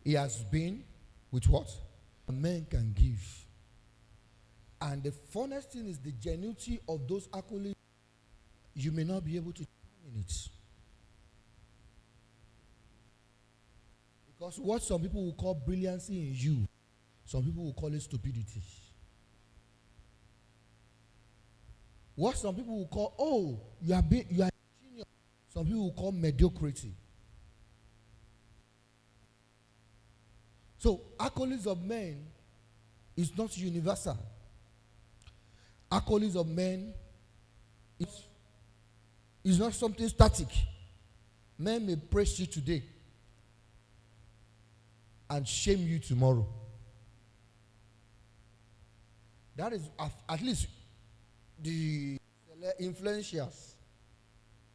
He has been with what? A man can give. And the funnest thing is the genuinity of those accolades. You may not be able to determine it. Because what some people will call brilliancy in you, some people will call it stupidity. What some people will call, oh, you are genius, some people will call mediocrity. So, accolades of men is not universal. Accolades of men is not something static. Men may praise you today and shame you tomorrow. That is at least the influenciers.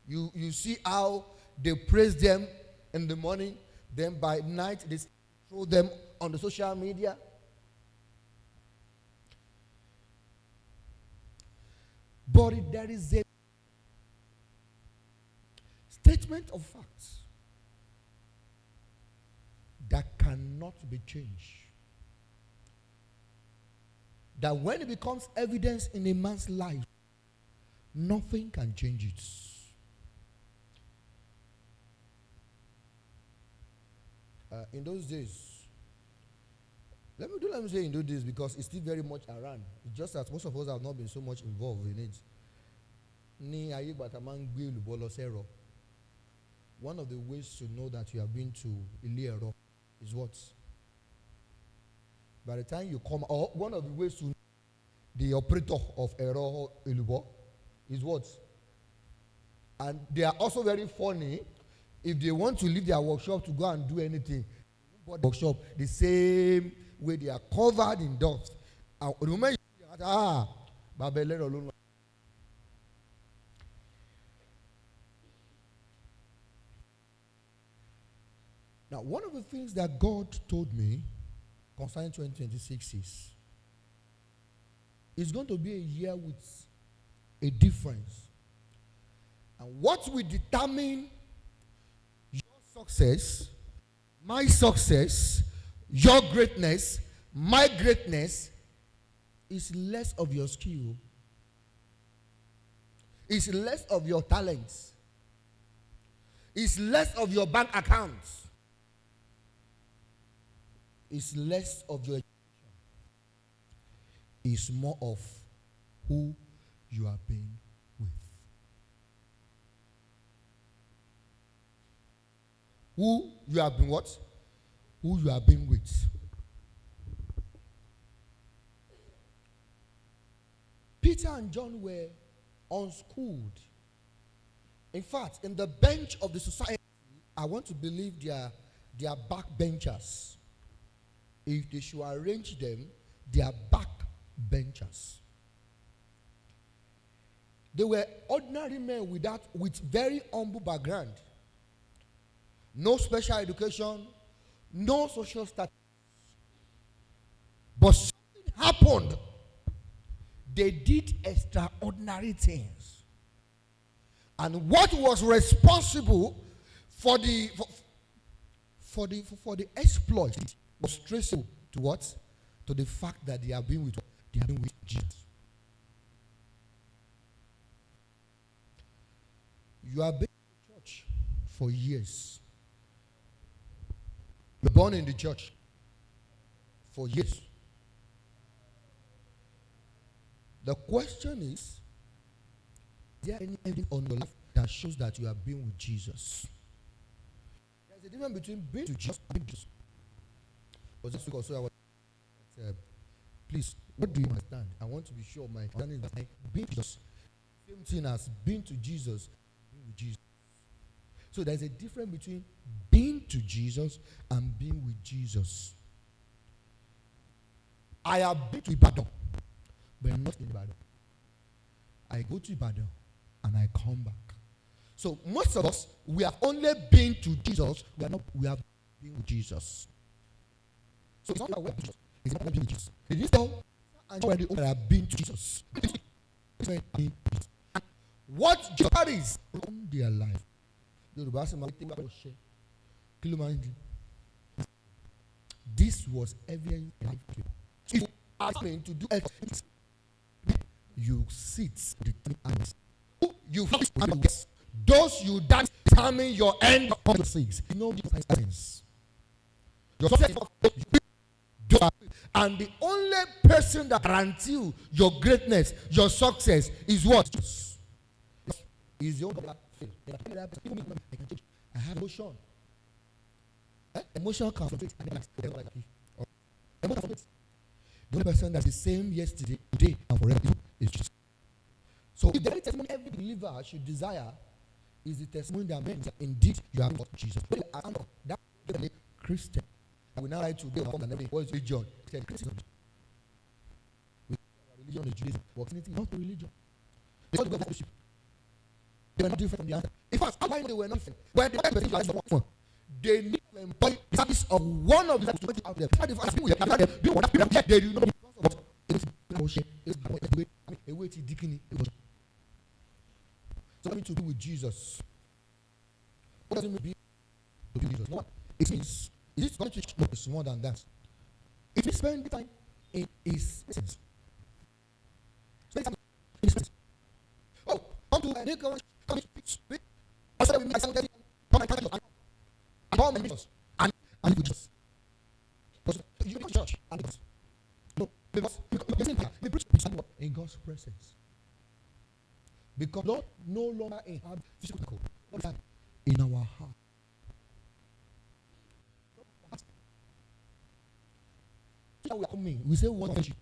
You see how they praise them in the morning, then by night they throw them on the social media. But there is a statement of facts that cannot be changed. That when it becomes evidence in a man's life, nothing can change it. In those days, let me say in those days because it's still very much around. It's just that most of us have not been so much involved in it. One of the ways to know that you have been to Ilé-ẹ̀rọ is what? By the time you come, or one of the ways to know the operator of Ẹ̀rọ Èlùbọ́ is what? And they are also very funny. If they want to leave their workshop to go and do anything, workshop the same way they are covered in dust. And the moment you Babelero alone. Now, one of the things that God told me concerning 2026 is it's going to be a year with a difference. And what will determine your success, my success, your greatness, my greatness, is less of your skill. It's less of your talents. It's less of your bank accounts. It's less of your education. It's more of who you are being with. Who you have been what? Who you have been with. Peter and John were unschooled. In fact, in the bench of the society, I want to believe they are backbenchers. If they should arrange them, they are backbenchers. They were ordinary men with very humble background. No special education, no social status. But something happened. They did extraordinary things. And what was responsible for the exploit was traceable to what? To the fact that they have been with Jesus. You have been in the church for years. You're born in the church for years. The question is there any evidence on your life that shows that you have been with Jesus? There's a difference between being to Jesus and being Jesus. But just because I was please, what do you understand? I want to be sure my understanding is that being to Jesus, same thing as being to Jesus, being with Jesus. So there's a difference between being to Jesus and being with Jesus. I have been to Ibadan, but I'm not in Ibadan. I go to Ibadan and I come back. So most of us, we have only been to Jesus. We have been with Jesus. So it's not that we have been Jesus. It's not that we have been with Jesus. It is tell and already I have been to Jesus. What God is on their life. This was evident in life. If you are going to do anything, you sit determine others. You yes. Those you that determine your end of the things. You know these things. Your success and the only person that guarantees you your greatness, your success is what? Is your God. I have emotion. Emotion comes from it. The only person that's the same yesterday, today, and forever is Jesus. So if the only testimony every believer should desire is the testimony that means that indeed you have got Jesus. That Christian. I will now write today on and everything. What is religion? Christian. Religion is Judaism. But not religion. They want to go to worship. They were not different from the other. In fact, how they were not different? When they need to employ the service of one of the people out there. They do not because of something to do with Jesus. What does it mean to be Jesus? No, it means it is going to is more than that. It means spending time in His presence. Spend time in His presence. Oh, come to and come speak. I said we meet come and all my Jesus and with Jesus. Because you go to church and no, because we preach in God's presence. Because Lord no longer in our physical, in our heart. We are coming. We say one thing.